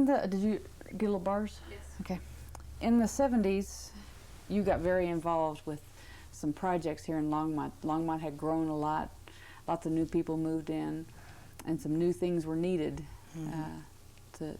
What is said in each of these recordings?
did you get little bars? Yes. Okay. In the 70s, you got very involved with some projects here in Longmont. Longmont had grown a lot. Lots of new people moved in, and some new things were needed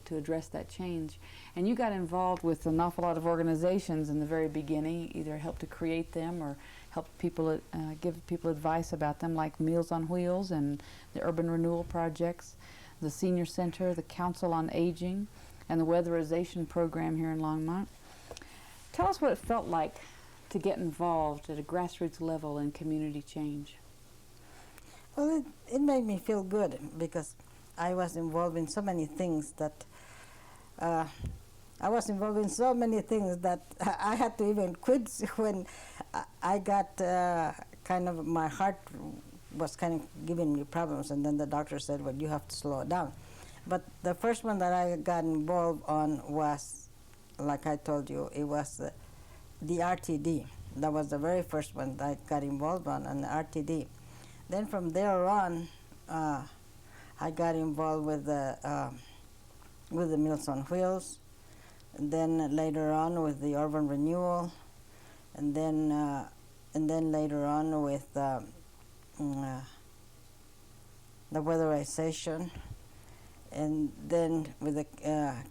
to address that change. And you got involved with an awful lot of organizations in the very beginning, either helped to create them or helped people give people advice about them, like Meals on Wheels and the Urban Renewal Projects, the Senior Center, the Council on Aging, and the Weatherization Program here in Longmont. Tell us what it felt like to get involved at a grassroots level in community change. Well, it made me feel good because I was involved in so many things that I had to even quit when I got kind of, my heart was kind of giving me problems, and then the doctor said, well, you have to slow it down. But the first one that I got involved on was, like I told you, it was the RTD. That was the very first one that I got involved on the RTD. Then from there on, I got involved with the Meals on Wheels, and then later on with the Urban Renewal, and then later on with the Weatherization, and then with the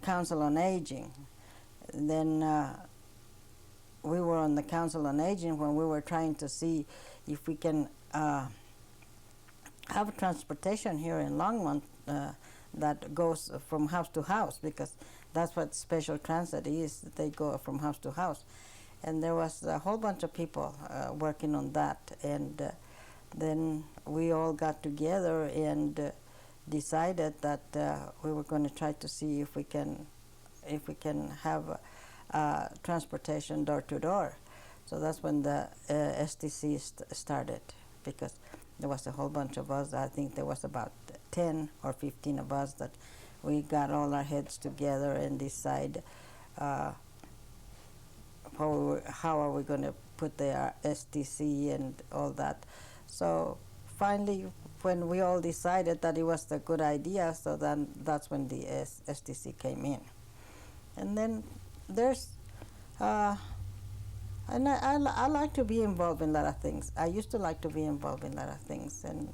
Council on Aging. And then we were on the Council on Aging when we were trying to see if we can have transportation here in Longmont that goes from house to house, because that's what special transit is. They go from house to house. And there was a whole bunch of people working on that, and then we all got together and decided that we were going to try to see if we can have transportation door to door. So that's when the STC started, because there was a whole bunch of us. I think there was about 10 or 15 of us that we got all our heads together and decide how are we going to put the STC and all that. So finally, when we all decided that it was a good idea, so then that's when the STC came in. And then there's, and I like to be involved in a lot of things. I used to like to be involved in a lot of things, and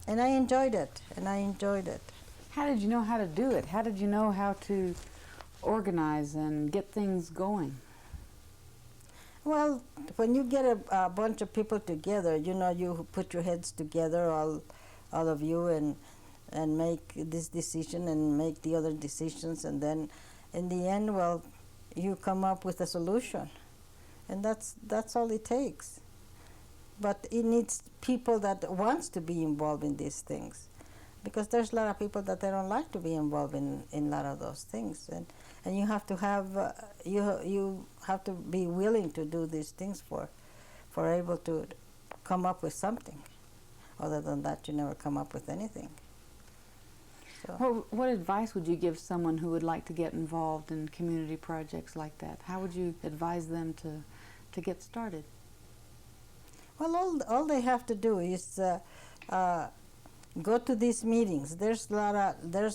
I enjoyed it, How did you know how to do it? How did you know how to organize and get things going? Well, when you get a bunch of people together, you know, you put your heads together, all of you, and make this decision and make the other decisions, and then in the end, well, you come up with a solution, and that's all it takes. But it needs people that wants to be involved in these things, because there's a lot of people that they don't like to be involved in a lot of those things, and you have to have you have to be willing to do these things for able to come up with something. Other than that, you never come up with anything. So. What advice would you give someone who would like to get involved in community projects like that? How would you advise them to get started? Well, all they have to do is go to these meetings. There's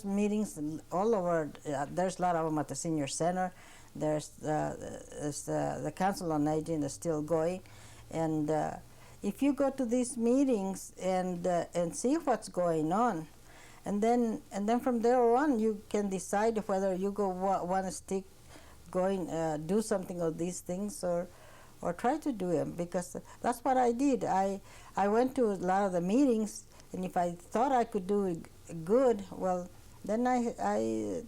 meetings all over. There's a lot of them at the Senior Center. There's the Council on Aging is still going, and if you go to these meetings and see what's going on, and then from there on you can decide whether you want to stick going do something of these things or try to do them, because that's what I did. I went to a lot of the meetings, and if I thought I could do it good, well, then I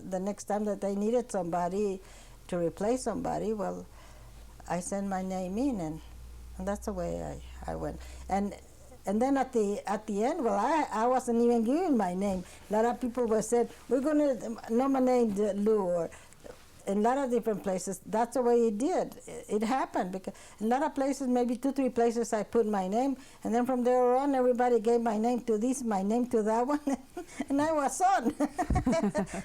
the next time that they needed somebody to replace somebody, well, I sent my name in, and that's the way I went. And then at the end, well, I wasn't even given my name. A lot of people were said, we're going to nominate Lou, or in a lot of different places. That's the way it did. It happened, because in a lot of places, maybe 2-3 places, I put my name, and then from there on, everybody gave my name to this, my name to that one, and I was on.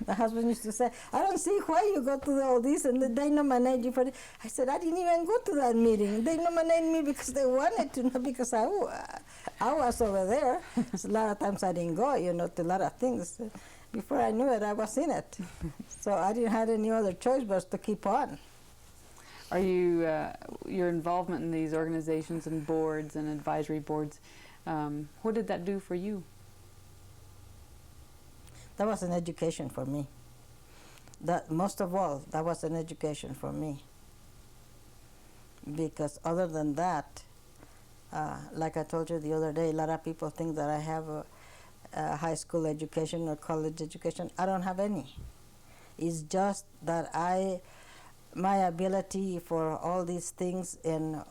The husband used to say, I don't see why you go to all this, and they nominate you for it. I said, I didn't even go to that meeting. They nominated me because they wanted to, not because I was over there. So a lot of times I didn't go, to a lot of things. before I knew it, I was in it. So I didn't have any other choice but to keep on. Are you, your involvement in these organizations and boards and advisory boards, what did that do for you? That was an education for me. That, most of all, that was an education for me. Because other than that, like I told you the other day, a lot of people think that I have a high school education or college education. I don't have any. It's just that my ability for all these things, and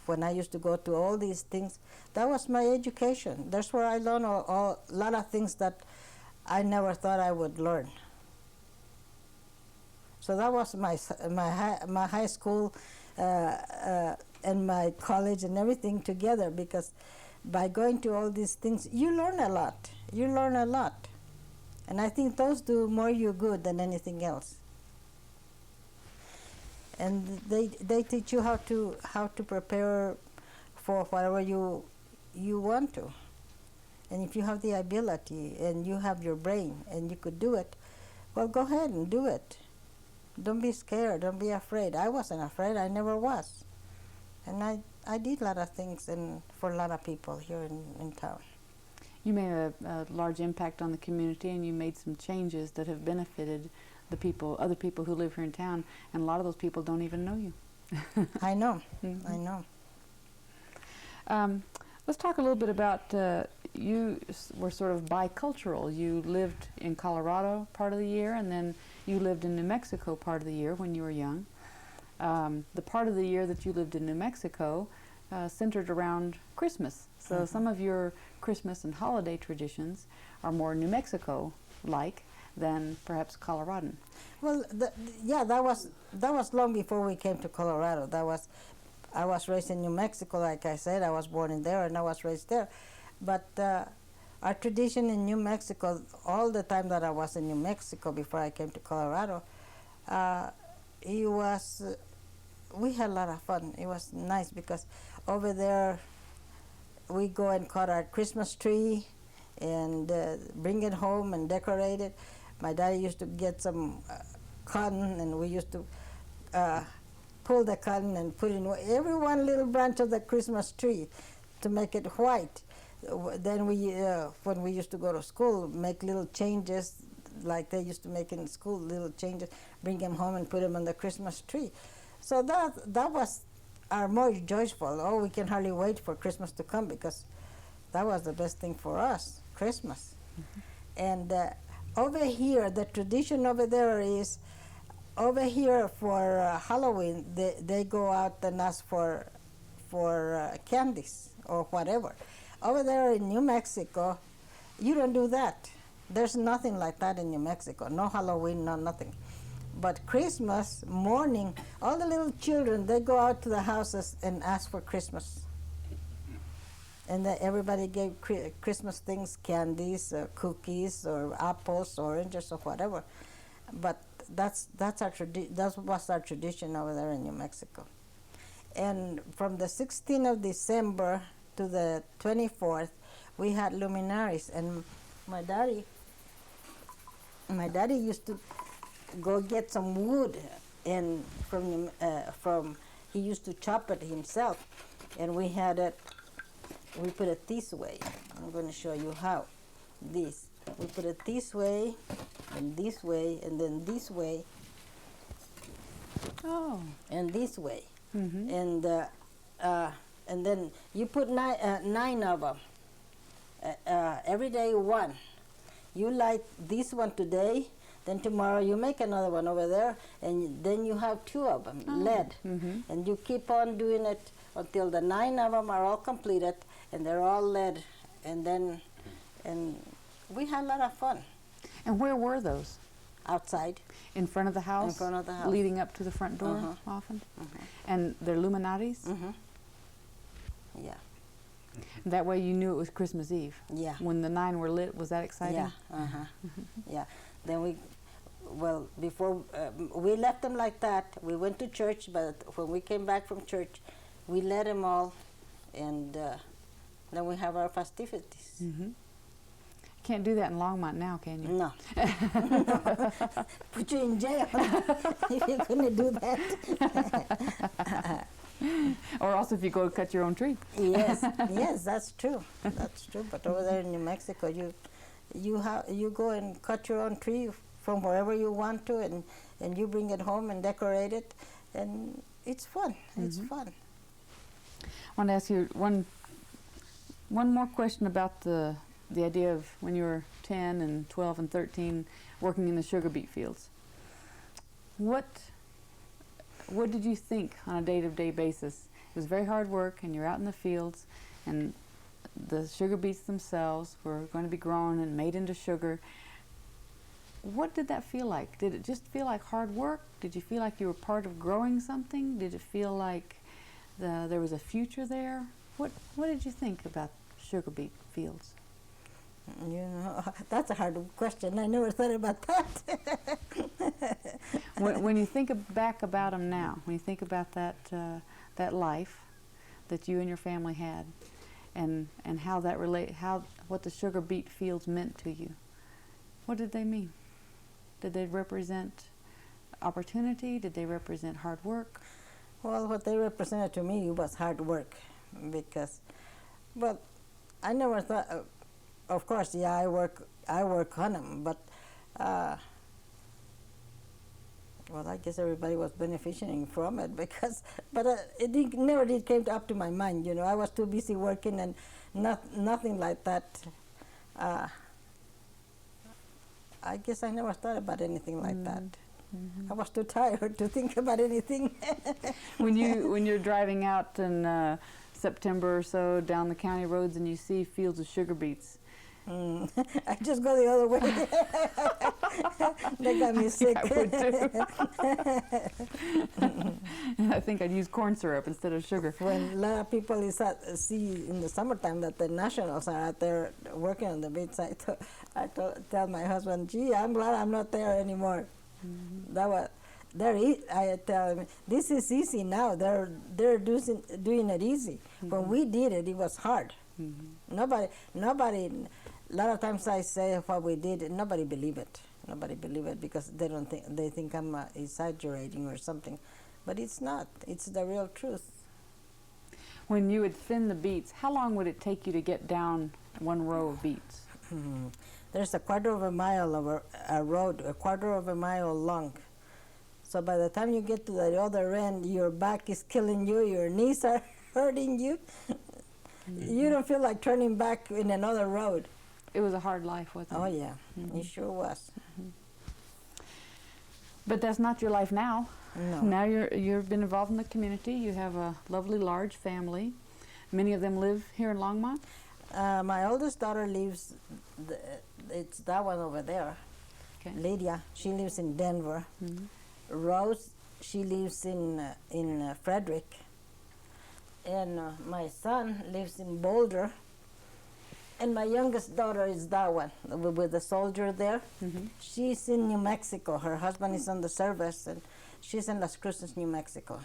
when I used to go to all these things, that was my education. That's where I learned a lot of things that I never thought I would learn. So that was my high school and my college and everything together, because by going to all these things, you learn a lot. You learn a lot. And I think those do more you good than anything else. And they teach you how to prepare for whatever you want to. And if you have the ability and you have your brain and you could do it, well, go ahead and do it. Don't be scared. Don't be afraid. I wasn't afraid. I never was. And I did a lot of things for a lot of people here in town. You made a large impact on the community, and you made some changes that have benefited the people, other people who live here in town, and a lot of those people don't even know you. I know. Mm-hmm. I know. Let's talk a little bit about, you were sort of bicultural. You lived in Colorado part of the year, and then you lived in New Mexico part of the year when you were young. The part of the year that you lived in New Mexico centered around Christmas. So Mm-hmm. some of your Christmas and holiday traditions are more New Mexico-like than perhaps Coloradan. Well, yeah, that was long before we came to Colorado. I was raised in New Mexico, like I said. I was born in there and I was raised there. But our tradition in New Mexico, all the time that I was in New Mexico before I came to Colorado, we had a lot of fun. It was nice because over there we go and cut our Christmas tree and bring it home and decorate it. My daddy used to get some cotton, and we used to pull the cotton and put in every one little branch of the Christmas tree to make it white. Then we, when we used to go to school, make little changes like they used to make in school, little changes, bring them home and put them on the Christmas tree. So that was our more joyful. Oh, we can hardly wait for Christmas to come, because that was the best thing for us, Christmas. Mm-hmm. And over here, the tradition over there is, over here for Halloween, they go out and ask for candies or whatever. Over there in New Mexico, you don't do that. There's nothing like that in New Mexico. No Halloween, no nothing. But Christmas morning, all the little children, they go out to the houses and ask for Christmas. And everybody gave Christmas things, candies, cookies, or apples, oranges, or whatever. But that was our tradition over there in New Mexico. And from the 16th of December to the 24th, we had luminaries. And my daddy used to go get some wood, and he used to chop it himself, and we had it. We put it this way. I'm going to show you how. This. We put it this way, and this way, and then this way. Oh. And this way. Mm-hmm. And then you put 9 of them. Every day one. You light this one today, then tomorrow you make another one over there, and then you have 2 of them, LED. Mm-hmm. And you keep on doing it until the 9 of them are all completed, and they're all LED. And we had a lot of fun. And where were those? Outside. In front of the house? In front of the house. Leading up to the front door often? And they're luminaries? Yeah. That way you knew it was Christmas Eve? Yeah. When the 9 were lit, was that exciting? Yeah. Yeah. Then before we left them like that. We went to church, but when we came back from church, we lit them all, and then we have our festivities. Mm-hmm. can't do that in Longmont now, can you? No. Put you in jail if you're going to do that. Or also if you go cut your own tree. Yes, yes, that's true. That's true. But over there in New Mexico, you go and cut your own tree from wherever you want to, and you bring it home and decorate it, and it's fun. It's fun. I want to ask you one more question about the idea of when you were 10 and 12 and 13 working in the sugar beet fields. What did you think on a day-to-day basis? It was very hard work, and you're out in the fields, and the sugar beets themselves were going to be grown and made into sugar. What did that feel like? Did it just feel like hard work? Did you feel like you were part of growing something? Did it feel like there was a future there? What did you think about sugar beet fields? You know, that's a hard question. I never thought about that. When you think back about them now, when you think about that life that you and your family had, and how that what the sugar beet fields meant to you, what did they mean? Did they represent opportunity? Did they represent hard work? Well, what they represented to me was hard work, because, but I never thought. Of course, yeah, I work on them, but well, I guess everybody was benefiting from it because, but it never did came up to my mind. You know, I was too busy working and nothing like that. I guess I never thought about anything like that. I was too tired to think about anything. When you're driving out in September or so down the county roads and you see fields of sugar beets, I just go the other way. They got me sick. I would too. I think I'd use corn syrup instead of sugar. When a lot of people see in the summertime that the nationals are out there working on the beets, I tell my husband, "Gee, I'm glad I'm not there anymore." That was. I tell him, this is easy now. They're doing it easy. When we did it, it was hard. Nobody. A lot of times I say what we did, and nobody believe it. Nobody believe it because they think I'm exaggerating or something, but it's not. It's the real truth. When you would thin the beets, how long would it take you to get down one row of beets? There's a quarter of a mile of a road, a quarter of a mile long. So by the time you get to the other end, your back is killing you, your knees are hurting you. You don't feel like turning back in another road. It was a hard life, wasn't it? Oh yeah, it sure was. But that's not your life now. No. Now you've been involved in the community. You have a lovely, large family. Many of them live here in Longmont. My oldest daughter lives. It's that one over there. Okay. Lydia, she lives in Denver. Rose, she lives in Frederick. And my son lives in Boulder. And my youngest daughter is that one, with the soldier there. She's in New Mexico. Her husband is on the service, and she's in Las Cruces, New Mexico.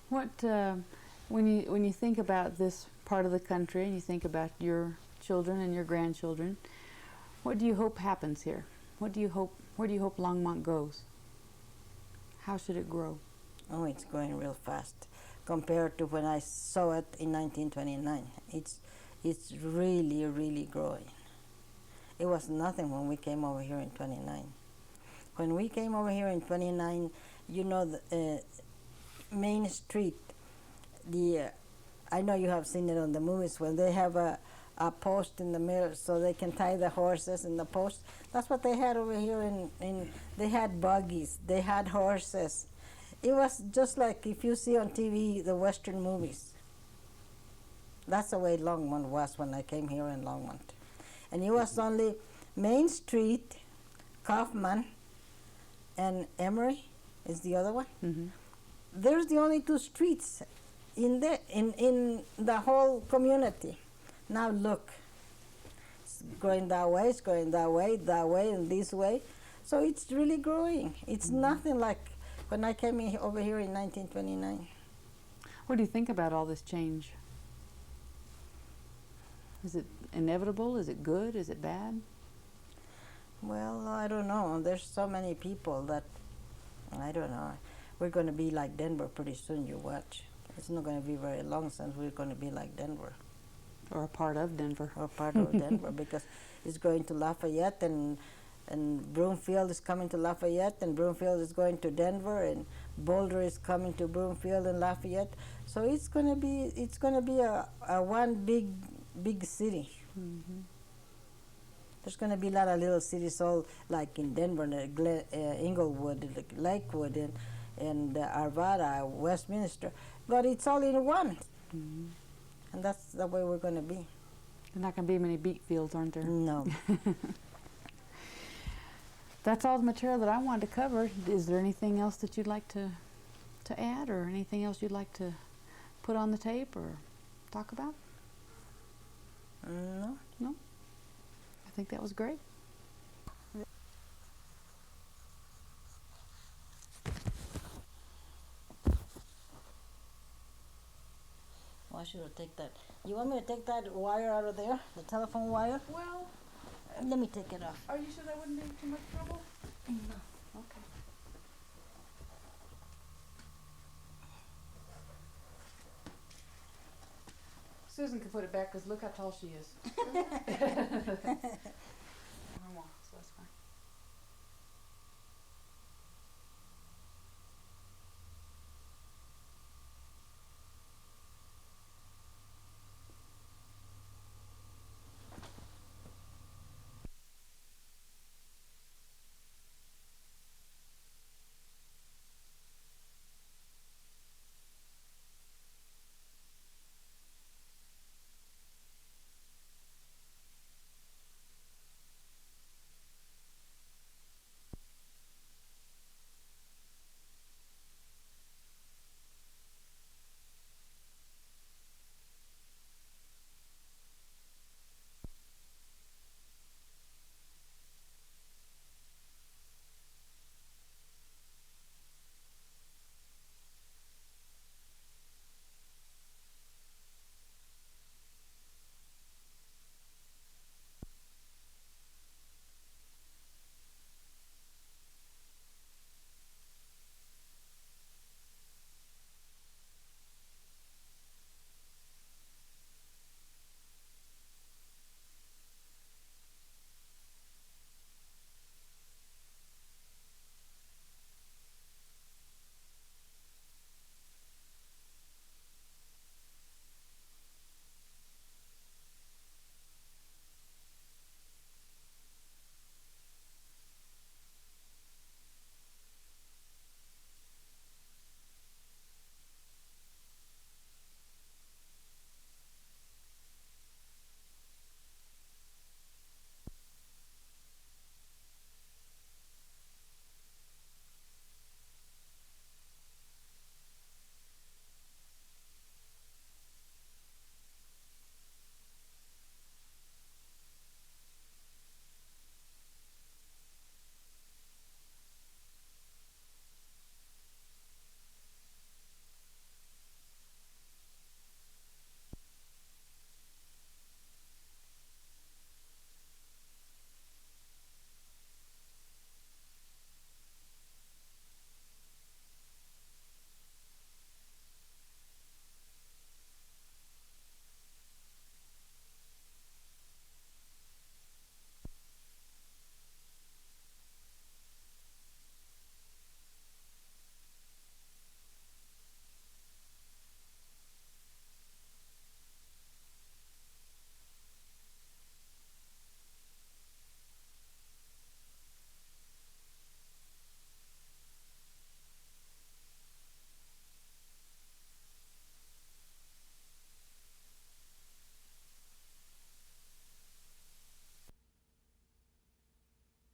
What, when you think about this part of the country, and you think about your children and your grandchildren, what do you hope happens here? Where do you hope Longmont goes? How should it grow? Oh, it's growing real fast compared to when I saw it in 1929. It's really, really growing. It was nothing when we came over here in 29. When we came over here in 29, you know, the Main Street, I know you have seen it on the movies, when they have a post in the middle so they can tie the horses in the post. That's what they had over here. They had buggies, they had horses. It was just like if you see on TV the Western movies. That's the way Longmont was when I came here in Longmont. And it was only Main Street, Kaufman, and Emory is the other one. There's the only two streets in the whole community. Now look, it's going that way, it's going that way, and this way. So it's really growing. It's nothing like when I came over here in 1929. What do you think about all this change? Is it inevitable? Is it good? Is it bad? Well, I don't know. There's so many people that I don't know. We're going to be like Denver pretty soon. You watch. It's not going to be very long since we're going to be like Denver. Or a part of Denver. Or part of Denver, because it's going to Lafayette, and Broomfield is coming to Lafayette, and Broomfield is going to Denver, and Boulder is coming to Broomfield and Lafayette. So it's going to be a one big city. Mm-hmm. There's going to be a lot of little cities, all like in Denver, Inglewood, Lakewood, and Arvada, Westminster, but it's all in one. Mm-hmm. And that's the way we're going to be. There's not going to be many beet fields, aren't there? No. That's all the material that I wanted to cover. Is there anything else that you'd like to add, or anything else you'd like to put on the tape or talk about? No. No? I think that was great. Why should I take that? You want me to take that wire out of there, the telephone wire? Well, Let me take it off. are you sure that wouldn't be too much trouble? No. Okay. Susan can put it back because look how tall she is.